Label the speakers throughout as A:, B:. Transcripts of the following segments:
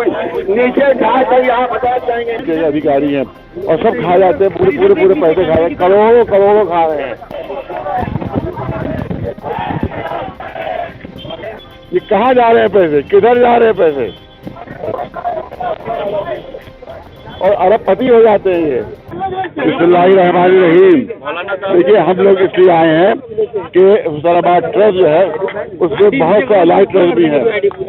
A: नीचे घाट है, यहाँ बता जाएंगे के अधिकारी हैं और सब खा जाते हैं, पूरे पैसे खा रहे हैं, करोड़ों खा रहे हैं। ये कहाँ जा रहे हैं पैसे, किधर जा रहे हैं पैसे, और अरबपति हो जाते हैं ये। बिस्मिल्लाहिर्रहमानिर्रहीम। देखिए, हम लोग इसलिए आए हैं कि हुसैनाबाद ट्रस्ट जो है उसमें बहुत से अलाइड ट्रस्ट भी है,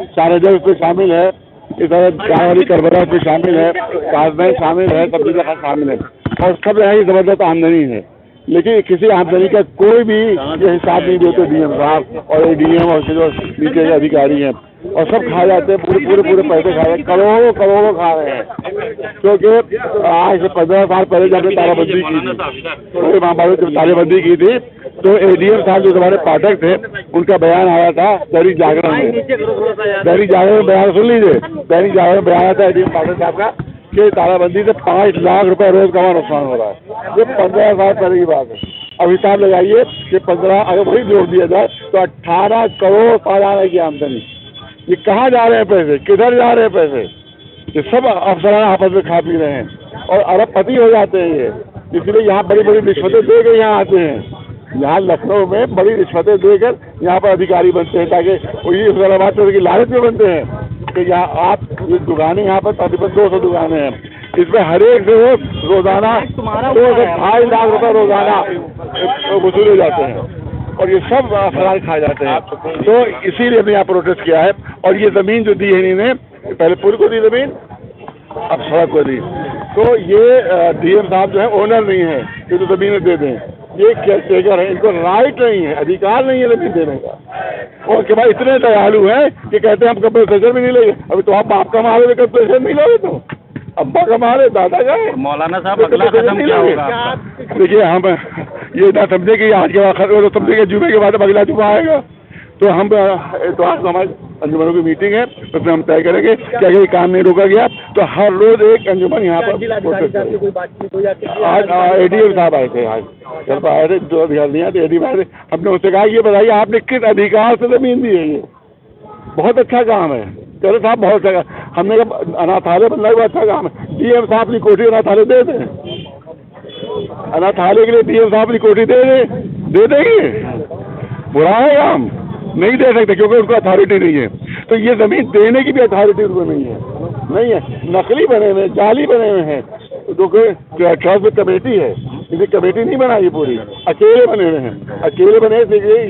A: शारजा उसमें शामिल है, इस तरह गायरी करबला उसमें शामिल है, काजमैन शामिल है, तब्दील खान शामिल है, और सब यहाँ की जबरदस्त आमदनी है। लेकिन किसी आमदनी का कोई भी ये हिसाब नहीं देते डीएम साहब और एडीएम और जो नीचे के अधिकारी हैं, और सब खा जाते हैं, पूरे पैसे खा रहे हैं, करोड़ों खा रहे हैं। क्योंकि आज से 15 साल पहले जब तालाबंदी की थी, तो महाभारत जब तालाबंदी की थी, तो एडीएम साहब जो हमारे पाठक थे उनका बयान आया था दैनिक जागरण में। दैनिक जागरण में बयान सुन लीजिए, दैनिक जागरण में बयान आया था एडीएम पाठक साहब का कि तालाबंदी से 5 लाख रुपए रोज का नुकसान हो रहा है। ये 15 साल पहले की बात है। अब हिसाब लगाइए कि 15 अगर वही जोड़ दिया जाए तो 18 करोड़ सालाना की आमदनी। ये कहाँ जा रहे हैं पैसे, किधर जा रहे हैं पैसे, ये सब अफसराना आपस में खा पी रहे हैं और अरबपति हो जाते हैं ये। इसलिए यहाँ बड़ी रिश्वतें दे कर यहाँ आते हैं, यहाँ लखनऊ में बड़ी रिश्वतें देकर यहाँ पर अधिकारी बनते हैं, ताकि वही हुसैनाबाद की लालच में बनते हैं कि यहाँ आप ये दुकानें, यहाँ पर तकरीबन 200 दुकानें हैं, इसमें हर एक से रोजाना 2 से 2.5 लाख रुपए रोजाना वसूले जाते हैं, और ये सब फरार खा जाते हैं। तो इसीलिए हमने यहाँ प्रोटेस्ट किया है। और ये जमीन जो दी है इन्होंने, पहले पुल को दी जमीन, अब सड़क को दी, तो ये डीएम साहब जो है ओनर नहीं है कि तो जमीन दे दें, ये केयरटेकर है, इनको राइट नहीं है, अधिकार नहीं है जमीन देने का। और के बाद इतने दयालु हैं कि कहते हैं हम कंपनसेशन भी नहीं लेंगे। अभी तो आप बाप कमा रहे, कंपनसेशन नहीं लोगे, तो अब्बा कमा रहे, दादा का।
B: मौलाना साहब अगला कदम क्या होगा?
A: देखिए, हम ये ना समझे कि आज के बाद तो समझे कि जुमे के बाद अगला जुमा आएगा, तो हम तो आज हमारी अंजुमनों की मीटिंग है, उसमें हम तय करेंगे कि अगर ये काम नहीं रोका गया तो हर रोज एक अंजुमन यहाँ पर। आज एडीएम साहब आए थे, आज घर पर आए थे, जो अधिकार नहीं आते एडीएम आए थे। हमने उससे कहा ये बताइए आपने किस अधिकार से जमीन दी है, ये बहुत अच्छा काम है। चलो साहब बहुत अच्छा, हमने कहा अनाथालय बनना भी अच्छा काम है, डीएम साहब की कोठी अनाथालय दे दें, अनाथालय के लिए डीएम साहब की कोठी दे देंगे, बुरा है काम, नहीं दे सकते क्योंकि उनको अथॉरिटी नहीं है। तो ये जमीन देने की भी अथॉरिटी उनको नहीं है। नकली बने हुए, जाली बने हुए हैं, जो ट्रस्ट में कमेटी है, इनकी कमेटी नहीं बनाई पूरी, अकेले बने हुए हैं, अकेले बने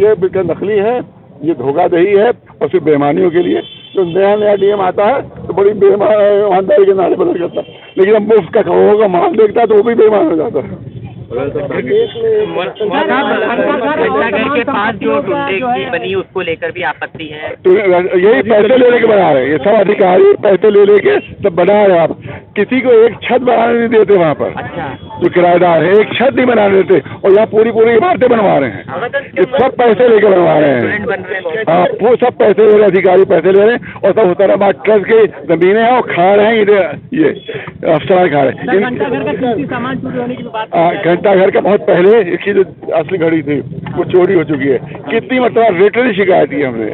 A: ये बिल्कुल नकली है, ये धोखाधड़ी है, और सिर्फ बेईमानियों के लिए। तो नया डीएम आता है तो बड़ी ईमानदारी के नारे बदल करता है, लेकिन अब मुफ्त का करोड़ों का माल देखता है तो वो भी बेईमान हो जाता है।
B: घंटाघर के पास जो टुंडे बनी उसको लेकर भी आपत्ति है।
A: तो यही पैसे ले लेके बना रहे हैं, ये सब अधिकारी पैसे ले लेके सब बना रहे हैं। आप किसी को एक छत बनाने नहीं देते वहाँ पर।
B: अच्छा।
A: जो किराएदार है एक छत नहीं बनाने देते, और यहाँ पूरी इमारतें बनवा रहे हैं, ये सब पैसे लेके बनवा रहे हैं। हाँ, वो सब पैसे ले रहे, अधिकारी पैसे ले रहे हैं, और सब हुसैनाबाद ट्रस्ट की जमीनें हैं और खा रहे हैं, ये अफसर खा रहे हैं। घंटाघर का बहुत पहले इसकी जो असली घड़ी थी वो चोरी हो चुकी है। कितनी मतलब रिटर्न शिकायत की हमने,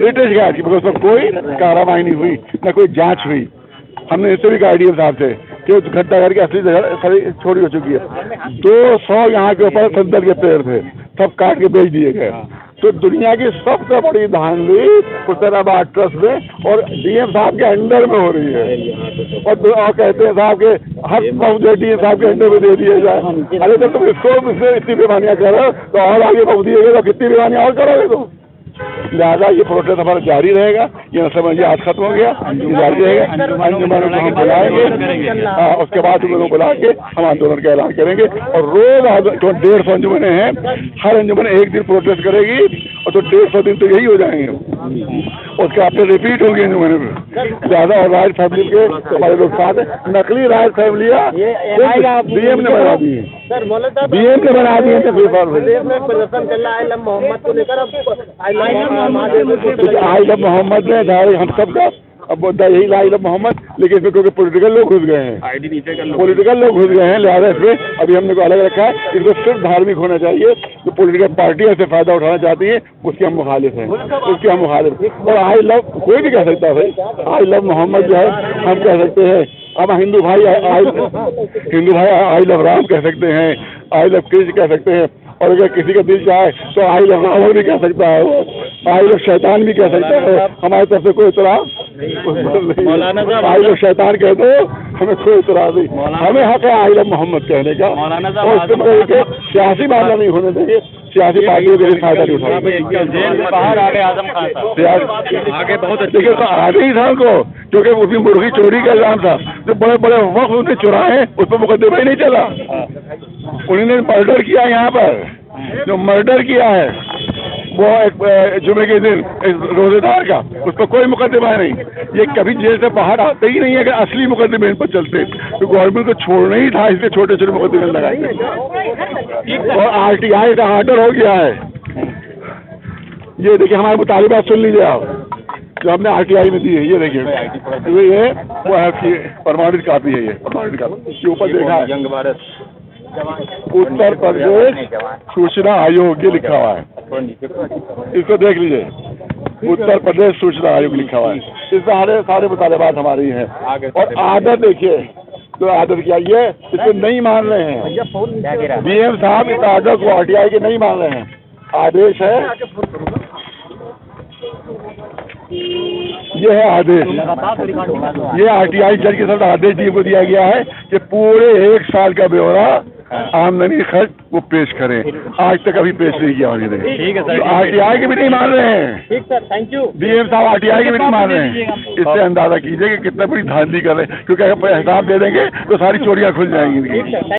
A: रिटर्न शिकायत की, मगर उसमें कोई कार्रवाई नहीं हुई, न कोई जांच हुई। हमने इससे भी कहा डीएम साहब से कि घंटाघर की असली जगह सारी चोरी हो चुकी है। 200 यहाँ के ऊपर संदल के पेड़ थे, सब काट के बेच दिए गए। तो दुनिया की सबसे बड़ी धांधली हुसैनाबाद ट्रस्ट में और डीएम साहब के अंडर में हो रही है, और कहते हैं साहब के हर मौजूद डीएम साहब के अंडर में दे दिए जाए। अरे तो तुम इसको इतनी बेमानियाँ करो तो और आगे पहुँच दिएगा तो कितनी बेमानियाँ और करोगे तुम। लिहाजा ये प्रोटेस्ट हमारा जारी रहेगा। ये समझिए आज खत्म हो गया, जारी रहेगा। अंजुमनों को हम बुलाएंगे, उसके बाद उन लोगों को बुला के हम आंदोलन का ऐलान करेंगे। और रोज 150 अंजुमनें हैं, हर अंजुमन एक दिन प्रोटेस्ट करेगी, और तो 150 दिन तो यही हो जाएंगे। उसके बाद रिपीट होंगे अंजुमन में। लिहाजा और राज फैमिली के हमारे लोग साथ हैं, नकली राज फैमिलियाँ डीएम ने बना दी है, डीएम ने बना दी है।
C: प्रदर्शन चल रहा है मोहम्मद को लेकर,
A: आई लव मोहम्मद ने हम सबका अब बोलता है यही ला इलाहा मोहम्मद, लेकिन इसमें क्योंकि पॉलिटिकल लोग घुस गए हैं,
B: आईडी नीचे कर लो।
A: पॉलिटिकल लोग घुस गए हैं, लिहाजा इसमें अभी हमने को अलग रखा है। इसको सिर्फ धार्मिक होना चाहिए। जो पॉलिटिकल पार्टियां इससे फायदा उठाना चाहती हैं उसके हम मुखालिफ हैं, उसके हम मुखालिफ। और आई लव कोई भी कह सकता है भाई, आई लव मोहम्मद जो है हम कह सकते हैं। अब हिंदू भाई आई लव राम कह सकते हैं, आई लव कृष्ण कह सकते हैं, और अगर किसी का दिल चाहे तो आई लव रावण भी कह सकता है, वो आई लव शैतान भी कह सकता है। हमारी तरफ से कोई इतराज, आई लव शैतान कह दो, हमें कोई इतराज नहीं। हमें हक है आई लव मोहम्मद कहने का, और इसके मतलब सियासी मामला नहीं होने देंगे, सियासी पार्टियों के लिए फायदा नहीं उठाएंगे।
B: बाहर आगे आजम खान साहब आगे बहुत अच्छे
A: देखिए तो आगे ही था उनको, क्योंकि उसकी मुर्गी चोरी का इल्जाम था, जो बड़े बड़े वक्त उनके चुराए उस पर मुकदमा ही नहीं चला। उन्होंने मर्डर किया यहाँ पर, जो मर्डर किया है वो एक जुमे के दिन एक रोजेदार का, उस पर कोई मुकदमा नहीं। ये कभी जेल से बाहर आते ही नहीं है अगर असली मुकदमे इन पर चलते, तो गवर्नमेंट को छोड़ना ही था, इसलिए छोटे छोटे मुकदमे लगाए। और RTI का ऑर्डर हो गया है। ये देखिए हमारे मुतालिबात सुन लीजिए आप, जो हमने RTI में दी है, ये देखिए ये वो है कि प्रमाणित कापी है, ये प्रमाणित कापी के ऊपर देखा है
B: यंग भारत
A: उत्तर प्रदेश सूचना आयोग, ये लिखा हुआ है, इसको देख लीजिए, उत्तर प्रदेश सूचना आयोग लिखा हुआ है। इस सारे मुतालिबात हमारी हैं। और आदत देखिए, तो आदत क्या ये इसको नहीं मान रहे हैं DM साहब, इस आदत को RTI के नहीं मान रहे हैं। आदेश है, ये है आदेश, ये RTI जज के साथ आदेश डी को दिया गया है कि पूरे 1 साल का ब्यौरा आमदनी खर्च वो पेश करें। आज तक अभी पेश नहीं किया उन्होंने।
B: ठीक है सर,
A: RTI के भी नहीं मान रहे हैं।
C: ठीक सर, थैंक यू।
A: DM साहब RTI के भी नहीं मान रहे हैं। इससे अंदाजा कीजिए कि कितना बड़ी धांधली कर रहे हैं, क्योंकि अगर हिसाब दे देंगे तो सारी चोरियां खुल जाएंगी।